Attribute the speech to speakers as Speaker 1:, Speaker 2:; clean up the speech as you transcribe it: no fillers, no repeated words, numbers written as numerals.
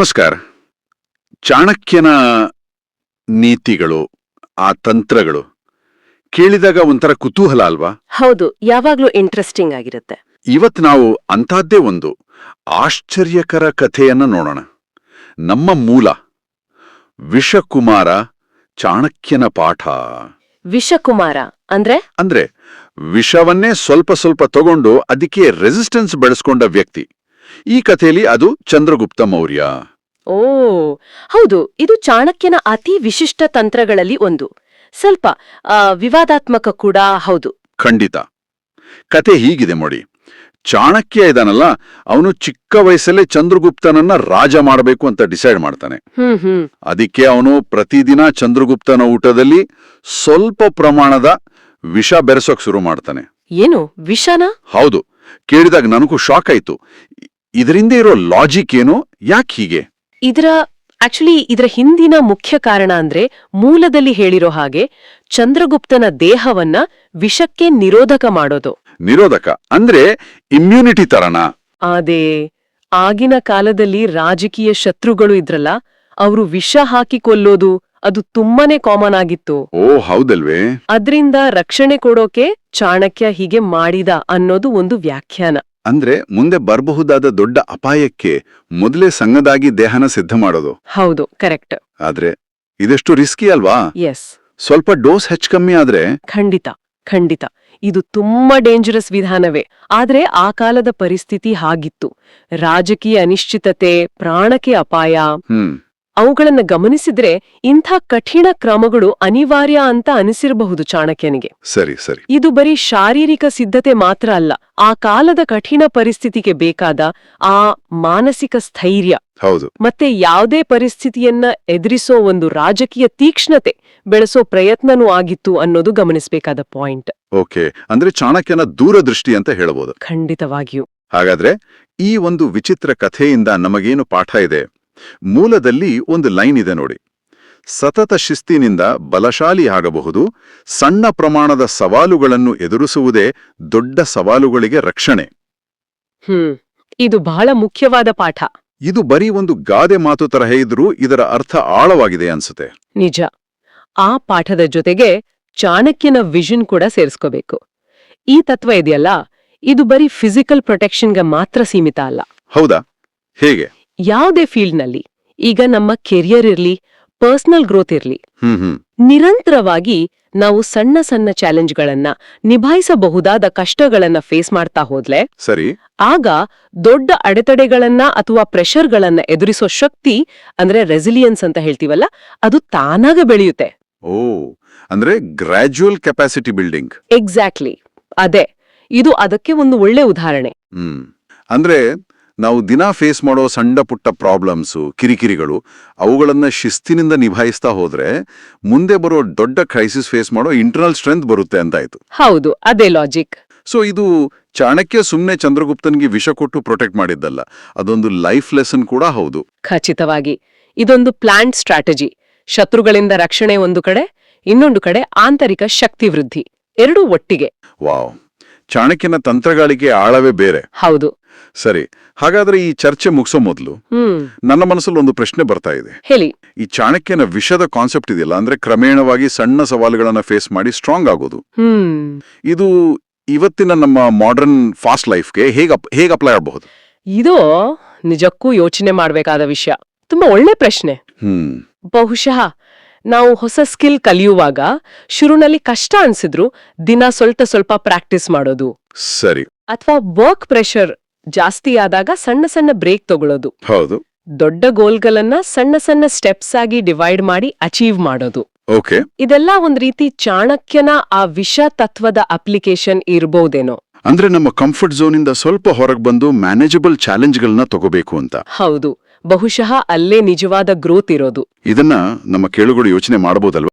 Speaker 1: ನಮಸ್ಕಾರ. ಚಾಣಕ್ಯನ ನೀತಿಗಳು, ಆ ತಂತ್ರಗಳು ಕೇಳಿದಾಗ ಒಂಥರ ಕುತೂಹಲ ಅಲ್ವಾ?
Speaker 2: ಹೌದು, ಯಾವಾಗ್ಲೂ ಇಂಟ್ರೆಸ್ಟಿಂಗ್ ಆಗಿರುತ್ತೆ.
Speaker 1: ಇವತ್ತು ನಾವು ಅಂಥದ್ದೇ ಒಂದು ಆಶ್ಚರ್ಯಕರ ಕಥೆಯನ್ನ ನೋಡೋಣ. ನಮ್ಮ ಮೂಲ ವಿಷಕುಮಾರ ಚಾಣಕ್ಯನ ಪಾಠ.
Speaker 2: ವಿಷಕುಮಾರ ಅಂದ್ರೆ
Speaker 1: ವಿಷವನ್ನೇ ಸ್ವಲ್ಪ ಸ್ವಲ್ಪ ತಗೊಂಡು ಅದಕ್ಕೆ ರೆಸಿಸ್ಟೆನ್ಸ್ ಬೆಳೆಸ್ಕೊಂಡ ವ್ಯಕ್ತಿ. ಈ ಕಥೆಯಲ್ಲಿ ಅದು ಚಂದ್ರಗುಪ್ತ ಮೌರ್ಯ.
Speaker 2: ಓ ಹೌದು, ಇದು ಚಾಣಕ್ಯನ ಅತಿ ವಿಶಿಷ್ಟ ತಂತ್ರಗಳಲ್ಲಿ ಒಂದು. ಸ್ವಲ್ಪ ವಿವಾದಾತ್ಮಕ ಕೂಡ ಹೌದು.
Speaker 1: ಖಂಡಿತ. ಕತೆ ಹೀಗಿದೆ ನೋಡಿ. ಚಾಣಕ್ಯ ಇದಾನಲ್ಲ, ಅವನು ಚಿಕ್ಕ ವಯಸ್ಸಲ್ಲೇ ಚಂದ್ರಗುಪ್ತನನ್ನ ರಾಜ ಮಾಡಬೇಕು ಅಂತ ಡಿಸೈಡ್ ಮಾಡ್ತಾನೆ. ಅದಕ್ಕೆ ಅವನು ಪ್ರತಿದಿನ ಚಂದ್ರಗುಪ್ತನ ಊಟದಲ್ಲಿ ಸ್ವಲ್ಪ ಪ್ರಮಾಣದ ವಿಷ ಬೆರೆಸೋಕ್ ಶುರು ಮಾಡ್ತಾನೆ.
Speaker 2: ಏನು ವಿಷನ?
Speaker 1: ಹೌದು. ಕೇಳಿದಾಗ ನನಗೂ ಶಾಕ್ ಆಯ್ತು. ಇದರಿಂದ ಇರೋ ಲಾಜಿಕ್ ಏನು? ಯಾಕೆ ಹೀಗೆ?
Speaker 2: ಇದರ ಹಿಂದಿನ ಮುಖ್ಯ ಕಾರಣ ಅಂದ್ರೆ, ಮೂಲದಲ್ಲಿ ಹೇಳಿರೋ ಹಾಗೆ ಚಂದ್ರಗುಪ್ತನ ದೇಹವನ್ನ ವಿಷಕ್ಕೆ ನಿರೋಧಕ ಮಾಡೋದು.
Speaker 1: ನಿರೋಧಕ ಅಂದ್ರೆ ಇಮ್ಯುನಿಟಿ ತರನ?
Speaker 2: ಅದೇ, ಆಗಿನ ಕಾಲದಲ್ಲಿ ರಾಜಕೀಯ ಶತ್ರುಗಳು ಇದ್ರಲ್ಲ, ಅವರು ವಿಷ ಹಾಕಿ ಕೊಲ್ಲೋದು ಅದು ತುಂಬಾನೇ ಕಾಮನ್ ಆಗಿತ್ತು.
Speaker 1: ಓ ಹೌದಲ್ವೇ?
Speaker 2: ಅದ್ರಿಂದ ರಕ್ಷಣೆ ಕೊಡೋಕೆ ಚಾಣಕ್ಯ ಹೀಗೆ ಮಾಡಿದ ಅನ್ನೋದು ಒಂದು ವ್ಯಾಖ್ಯಾನ.
Speaker 1: ಅಂದ್ರೆ ಮುಂದೆ ಬರಬಹುದಾದ ದೊಡ್ಡ ಅಪಾಯಕ್ಕೆ ಮೊದಲೇ ಸಣ್ಣದಾಗಿ ದೇಹನ ಸಿದ್ಧ ಮಾಡೋದು.
Speaker 2: ಹೌದು, ಕರೆಕ್ಟ್.
Speaker 1: ಆದ್ರೆ ಇದೆಷ್ಟು ರಿಸ್ಕಿ ಅಲ್ವಾ?
Speaker 2: ಎಸ್.
Speaker 1: ಸ್ವಲ್ಪ ಡೋಸ್ ಹೆಚ್ಚು ಆದ್ರೆ?
Speaker 2: ಖಂಡಿತ ಇದು ತುಂಬಾ ಡೇಂಜರಸ್ ವಿಧಾನವೇ. ಆದ್ರೆ ಆ ಕಾಲದ ಪರಿಸ್ಥಿತಿ ಹಾಗಿತ್ತು. ರಾಜಕೀಯ ಅನಿಶ್ಚಿತತೆ, ಪ್ರಾಣಕ್ಕೆ ಅಪಾಯ, ಅವುಗಳನ್ನ ಗಮನಿಸಿದ್ರೆ ಇಂಥ ಕಠಿಣ ಕ್ರಮಗಳು ಅನಿವಾರ್ಯ ಅಂತ ಅನಿಸಿರಬಹುದು ಚಾಣಕ್ಯನಿಗೆ.
Speaker 1: ಸರಿ.
Speaker 2: ಇದು ಬರೀ ಶಾರೀರಿಕ ಸಿದ್ಧತೆ ಮಾತ್ರ ಅಲ್ಲ, ಆ ಕಾಲದ ಕಠಿಣ ಪರಿಸ್ಥಿತಿಗೆ ಬೇಕಾದ ಆ ಮಾನಸಿಕ ಸ್ಥೈರ್ಯ,
Speaker 1: ಹೌದು,
Speaker 2: ಮತ್ತೆ ಯಾವುದೇ ಪರಿಸ್ಥಿತಿಯನ್ನ ಎದುರಿಸೋ ಒಂದು ರಾಜಕೀಯ ತೀಕ್ಷ್ಣತೆ ಬೆಳೆಸೋ ಪ್ರಯತ್ನನೂ ಆಗಿತ್ತು ಅನ್ನೋದು ಗಮನಿಸಬೇಕಾದ ಪಾಯಿಂಟ್.
Speaker 1: ಓಕೆ, ಅಂದ್ರೆ ಚಾಣಕ್ಯನ ದೂರದೃಷ್ಟಿ ಅಂತ ಹೇಳಬಹುದು.
Speaker 2: ಖಂಡಿತವಾಗಿಯೂ.
Speaker 1: ಹಾಗಾದ್ರೆ ಈ ಒಂದು ವಿಚಿತ್ರ ಕಥೆಯಿಂದ ನಮಗೇನು ಪಾಠ ಇದೆ? ಮೂಲದಲ್ಲಿ ಒಂದು ಲೈನ್ ಇದೆ ನೋಡಿ. ಸತತ ಶಿಸ್ತಿನಿಂದ ಬಲಶಾಲಿ ಆಗಬಹುದು, ಸಣ್ಣ ಪ್ರಮಾಣದ ಸವಾಲುಗಳನ್ನು ಎದುರಿಸುವುದೇ ದೊಡ್ಡ ಸವಾಲುಗಳಿಗೆ ರಕ್ಷಣೆ.
Speaker 2: ಇದು ಬಹಳ ಮುಖ್ಯವಾದ ಪಾಠ.
Speaker 1: ಇದು ಬರೀ ಒಂದು ಗಾದೆ ಮಾತು ತರಹ ಇದ್ರೂ ಇದರ ಅರ್ಥ ಆಳವಾಗಿದೆ ಅನ್ಸುತ್ತೆ.
Speaker 2: ನಿಜ. ಆ ಪಾಠದ ಜೊತೆಗೆ ಚಾಣಕ್ಯನ ವಿಷನ್ ಕೂಡ ಸೇರಿಸ್ಕೋಬೇಕು. ಈ ತತ್ವ ಇದೆಯಲ್ಲ, ಇದು ಬರೀ ಫಿಸಿಕಲ್ ಪ್ರೊಟೆಕ್ಷನ್ಗೆ ಮಾತ್ರ ಸೀಮಿತ ಅಲ್ಲ.
Speaker 1: ಹೌದಾ? ಹೇಗೆ?
Speaker 2: ಯಾವುದೇ ಫೀಲ್ಡ್ನಲ್ಲಿ, ಈಗ ನಮ್ಮ ಕೆರಿಯರ್ ಇರ್ಲಿ, ಪರ್ಸನಲ್ ಗ್ರೋತ್ ಇರ್ಲಿ, ನಿರಂತರವಾಗಿ ನಾವು ಸಣ್ಣ ಸಣ್ಣ ಚಾಲೆಂಜ್ಗಳನ್ನ, ನಿಭಾಯಿಸಬಹುದಾದ ಕಷ್ಟಗಳನ್ನ ಫೇಸ್ ಮಾಡ್ತಾ ಹೋದ್ಲೆ
Speaker 1: ಸರಿ,
Speaker 2: ಆಗ ದೊಡ್ಡ ಅಡೆತಡೆಗಳನ್ನ ಅಥವಾ ಪ್ರೆಷರ್ಗಳನ್ನ ಎದುರಿಸೋ ಶಕ್ತಿ, ಅಂದ್ರೆ ರೆಸಿಲಿಯನ್ಸ್ ಅಂತ ಹೇಳ್ತೀವಲ್ಲ, ಅದು ತಾನಾಗ ಬೆಳೆಯುತ್ತೆ.
Speaker 1: ಓ, ಅಂದ್ರೆ ಗ್ರಾಜುವಲ್ ಕೆಪಾಸಿಟಿ ಬಿಲ್ಡಿಂಗ್.
Speaker 2: ಎಕ್ಸಾಕ್ಟ್ಲಿ, ಅದೇ. ಇದು ಅದಕ್ಕೆ ಒಂದು ಒಳ್ಳೆ ಉದಾಹರಣೆ.
Speaker 1: ಅಂದ್ರೆ ನಾವು ದಿನ ಫೇಸ್ ಮಾಡೋ ಸಣ್ಣ ಪುಟ್ಟ ಪ್ರಾಬ್ಲಮ್ಸು, ಕಿರಿಕಿರಿಗಳು, ಅವುಗಳನ್ನ ಶಿಸ್ತಿನಿಂದ ನಿಭಾಯಿಸ್ತಾ ಹೋದ್ರೆ ಮುಂದೆ ಬರೋ ದೊಡ್ಡ ಕ್ರೈಸಿಸ್ ಫೇಸ್ ಮಾಡೋ ಇಂಟರ್ನಲ್ ಸ್ಟ್ರೆಂತ್ ಬರುತ್ತೆ ಅಂತಾಯ್ತು.
Speaker 2: ಹೌದು, ಅದೇ ಲಾಜಿಕ್.
Speaker 1: ಸೊ ಇದು ಚಾಣಕ್ಯ ಸುಮ್ನೆ ಚಂದ್ರಗುಪ್ತನ್ಗೆ ವಿಷ ಕೊಟ್ಟು ಪ್ರೊಟೆಕ್ಟ್ ಮಾಡಿದ್ದಲ್ಲ, ಅದೊಂದು ಲೈಫ್ ಲೆಸನ್ ಕೂಡ ಹೌದು.
Speaker 2: ಖಚಿತವಾಗಿ. ಇದೊಂದು ಪ್ಲಾನ್ಡ್ ಸ್ಟ್ರಾಟಜಿ. ಶತ್ರುಗಳಿಂದ ರಕ್ಷಣೆ ಒಂದು ಕಡೆ, ಇನ್ನೊಂದು ಕಡೆ ಆಂತರಿಕ ಶಕ್ತಿ ವೃದ್ಧಿ, ಎರಡೂ ಒಟ್ಟಿಗೆ.
Speaker 1: ವಾವ್, ಚಾಣಕ್ಯನ ತಂತ್ರಗಾಳಿಕೆ ಆಳವೇ ಬೇರೆ.
Speaker 2: ಹೌದು.
Speaker 1: ಸರಿ, ಹಾಗಾದ್ರೆ ಈ ಚರ್ಚೆ ಮುಗಿಸೋ ಮೊದಲು ನನ್ನ ಮನಸ್ಸಲ್ಲಿ ಒಂದು ಪ್ರಶ್ನೆ ಬರ್ತಾ ಇದೆ.
Speaker 2: ಹೇಳಿ.
Speaker 1: ಈ ಚಾಣಕ್ಯನ ವಿಷದ ಕಾನ್ಸೆಪ್ಟ್ ಇದೆಯಲ್ಲ, ಅಂದ್ರೆ ಕ್ರಮೇಣವಾಗಿ ಸಣ್ಣ ಸವಾಲುಗಳನ್ನ ಫೇಸ್ ಮಾಡಿ ಸ್ಟ್ರಾಂಗ್ ಆಗೋದು, ಇದು ಇವತ್ತಿನ ನಮ್ಮ ಮಾಡರ್ನ್ ಫಾಸ್ಟ್ ಲೈಫ್ಗೆ ಹೇಗೆ ಅಪ್ಲೈ ಆಗಬಹುದು?
Speaker 2: ಇದು ನಿಜಕ್ಕೂ ಯೋಚನೆ ಮಾಡಬೇಕಾದ ವಿಷಯ. ತುಂಬಾ ಒಳ್ಳೆ ಪ್ರಶ್ನೆ. ಬಹುಶಃ ನಾವು ಹೊಸ ಸ್ಕಿಲ್ ಕಲಿಯುವಾಗ ಶುರುನಲ್ಲಿ ಕಷ್ಟ ಅನ್ಸಿದ್ರು ದಿನ ಸ್ವಲ್ಪ ಪ್ರಾಕ್ಟೀಸ್ ಮಾಡೋದು,
Speaker 1: ಸರಿ,
Speaker 2: ಅಥವಾ ವರ್ಕ್ ಪ್ರೆಷರ್ ಜಾಸ್ತಿ ಆದಾಗ ಸಣ್ಣ ಸಣ್ಣ ಬ್ರೇಕ್ ತಗೊಳ್ಳೋದು,
Speaker 1: ಹೌದು,
Speaker 2: ದೊಡ್ಡ ಗೋಲ್ಗಳನ್ನ ಸಣ್ಣ ಸಣ್ಣ ಸ್ಟೆಪ್ಸ್ ಆಗಿ ಡಿವೈಡ್ ಮಾಡಿ ಅಚೀವ್ ಮಾಡೋದು,
Speaker 1: ಓಕೆ,
Speaker 2: ಇದೆಲ್ಲ ಒಂದ್ ರೀತಿ ಚಾಣಕ್ಯನ ಆ ವಿಷ ತತ್ವದ ಅಪ್ಲಿಕೇಶನ್ ಇರ್ಬೋದೇನೋ.
Speaker 1: ಅಂದ್ರೆ ನಮ್ಮ ಕಂಫರ್ಟ್ ಝೋನ್ ಇಂದ ಸ್ವಲ್ಪ ಹೊರಗೆ ಬಂದು ಮ್ಯಾನೇಜಬಲ್ ಚಾಲೆಂಜ್ಗಳನ್ನ ತಗೋಬೇಕು ಅಂತ.
Speaker 2: ಹೌದು, ಬಹುಶಃ ಅಲ್ಲೇ ನಿಜವಾದ ಗ್ರೋತ್ ಇರೋದು.
Speaker 1: ಇದನ್ನ ನಮ್ಮ ಕೇಳುಗಳು ಯೋಚನೆ ಮಾಡಬಹುದಲ್ವಾ?